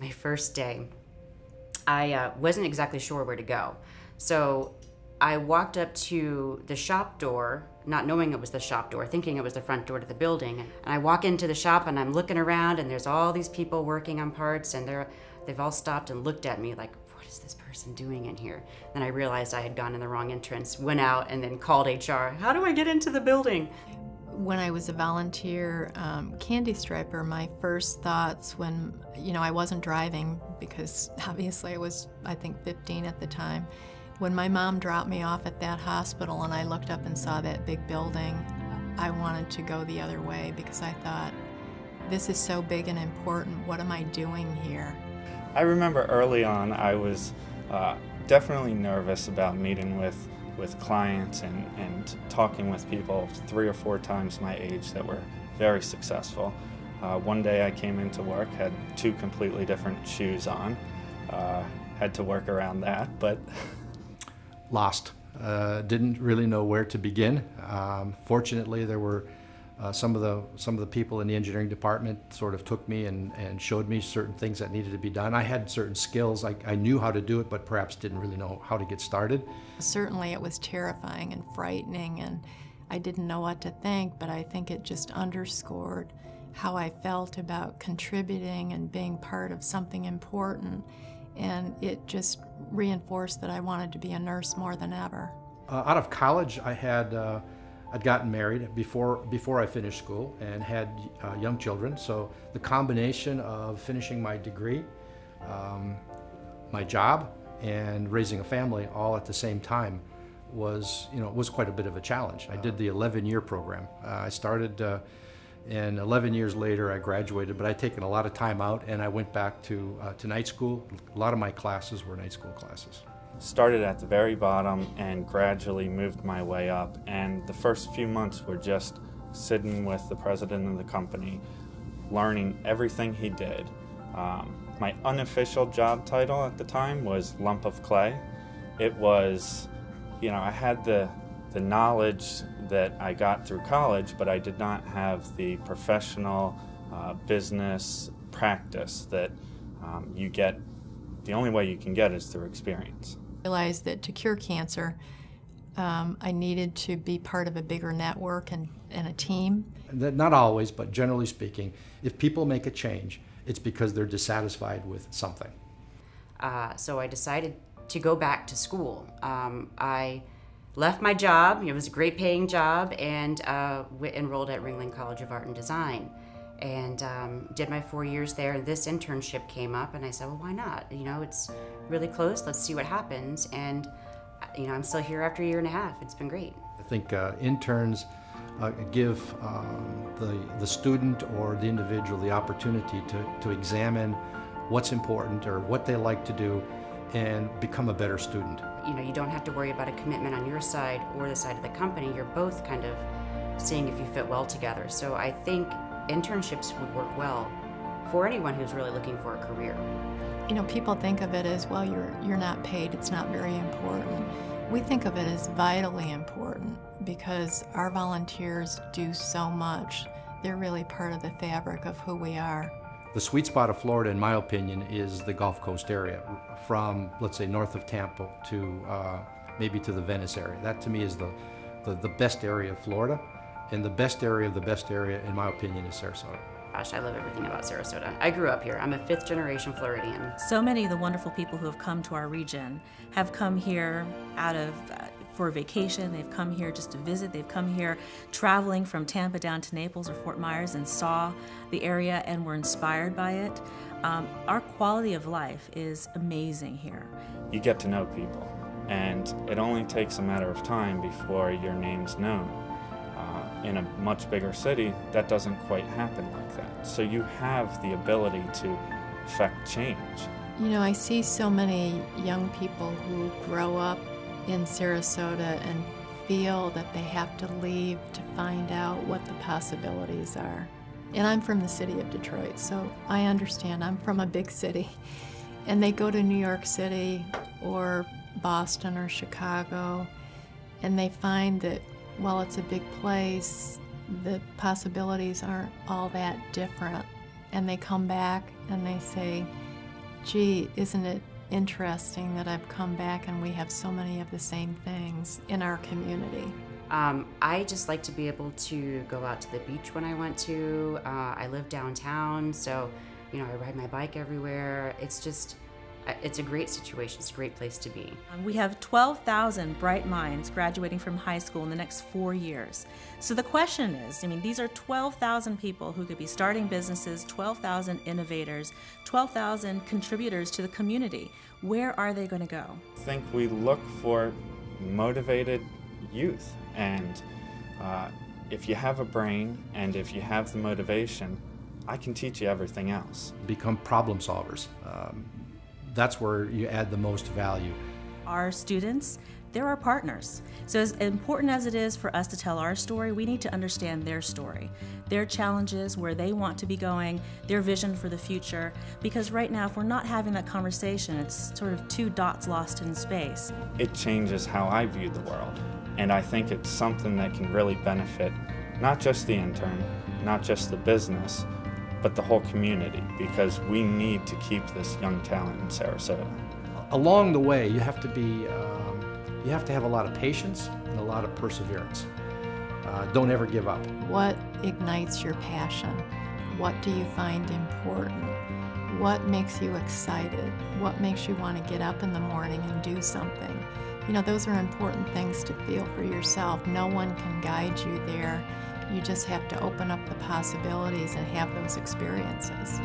My first day, I wasn't exactly sure where to go. So I walked up to the shop door, not knowing it was the shop door, thinking it was the front door to the building. And I walk into the shop and I'm looking around and there's all these people working on parts and they've all stopped and looked at me like, what is this person doing in here? Then I realized I had gone in the wrong entrance, went out and then called HR. How do I get into the building? When I was a volunteer candy striper, my first thoughts when, I wasn't driving because obviously I was, I think, 15 at the time. When my mom dropped me off at that hospital and I looked up and saw that big building, I wanted to go the other way because I thought, this is so big and important, what am I doing here? I remember early on I was definitely nervous about meeting with clients and talking with people 3 or 4 times my age that were very successful. One day I came into work, had 2 completely different shoes on, had to work around that, but... Lost. Didn't really know where to begin. Fortunately, there were some of the people in the engineering department sort of took me and showed me certain things that needed to be done. I had certain skills. I knew how to do it, but perhaps didn't really know how to get started. Certainly it was terrifying and frightening, and I didn't know what to think, but I think it just underscored how I felt about contributing and being part of something important. And it just reinforced that I wanted to be a nurse more than ever. Out of college, I'd gotten married before I finished school and had young children. So the combination of finishing my degree, my job, and raising a family all at the same time was quite a bit of a challenge. I did the 11-year program. I started. And 11 years later, I graduated, but I'd taken a lot of time out, and I went back to night school. A lot of my classes were night school classes. Started at the very bottom and gradually moved my way up, and the first few months were just sitting with the president of the company, learning everything he did. My unofficial job title at the time was lump of clay. It was, I had the knowledge that I got through college, but I did not have the professional business practice that you get. The only way you can get is through experience. I realized that to cure cancer, I needed to be part of a bigger network and a team. Not always, but generally speaking, if people make a change, it's because they're dissatisfied with something. So I decided to go back to school. I left my job, it was a great paying job, and enrolled at Ringling College of Art and Design. And did my 4 years there. This internship came up and I said, well, why not? It's really close, let's see what happens. And I'm still here after a year and a half. It's been great. I think interns give the student or the individual the opportunity to examine what's important or what they like to do and become a better student. You don't have to worry about a commitment on your side or the side of the company. You're both kind of seeing if you fit well together. So I think internships would work well for anyone who's really looking for a career. People think of it as, well, you're not paid, it's not very important. We think of it as vitally important because our volunteers do so much. They're really part of the fabric of who we are. The sweet spot of Florida, in my opinion, is the Gulf Coast area, from, let's say, north of Tampa to maybe to the Venice area. That, to me, is the best area of Florida, and the best area of the best area, in my opinion, is Sarasota. Gosh, I love everything about Sarasota. I grew up here. I'm a 5th-generation Floridian. So many of the wonderful people who have come to our region have come here for vacation. They've come here just to visit. They've come here traveling from Tampa down to Naples or Fort Myers and saw the area and were inspired by it. Our quality of life is amazing here. You get to know people, and it only takes a matter of time before your name's known. In a much bigger city, that doesn't quite happen like that. So you have the ability to affect change. I see so many young people who grow up in Sarasota and feel that they have to leave to find out what the possibilities are. And I'm from the city of Detroit, so I understand. I'm from a big city. And they go to New York City or Boston or Chicago, and they find that while it's a big place, the possibilities aren't all that different. And they come back and they say, Gee, isn't it interesting that I've come back and we have so many of the same things in our community? I just like to be able to go out to the beach when I want to. I live downtown, so I ride my bike everywhere. It's a great situation. It's a great place to be. We have 12,000 bright minds graduating from high school in the next 4 years. So the question is, these are 12,000 people who could be starting businesses, 12,000 innovators, 12,000 contributors to the community. Where are they going to go? I think we look for motivated youth, and if you have a brain and if you have the motivation, I can teach you everything else. Become problem solvers. That's where you add the most value. Our students, they're our partners. So as important as it is for us to tell our story, we need to understand their story, their challenges, where they want to be going, their vision for the future. Because right now, if we're not having that conversation, it's sort of two dots lost in space. It changes how I view the world. And I think it's something that can really benefit not just the intern, not just the business, but the whole community, because we need to keep this young talent in Sarasota. Along the way, you have to have a lot of patience and a lot of perseverance. Don't ever give up. What ignites your passion? What do you find important? What makes you excited? What makes you want to get up in the morning and do something? Those are important things to feel for yourself. No one can guide you there. You just have to open up the possibilities and have those experiences.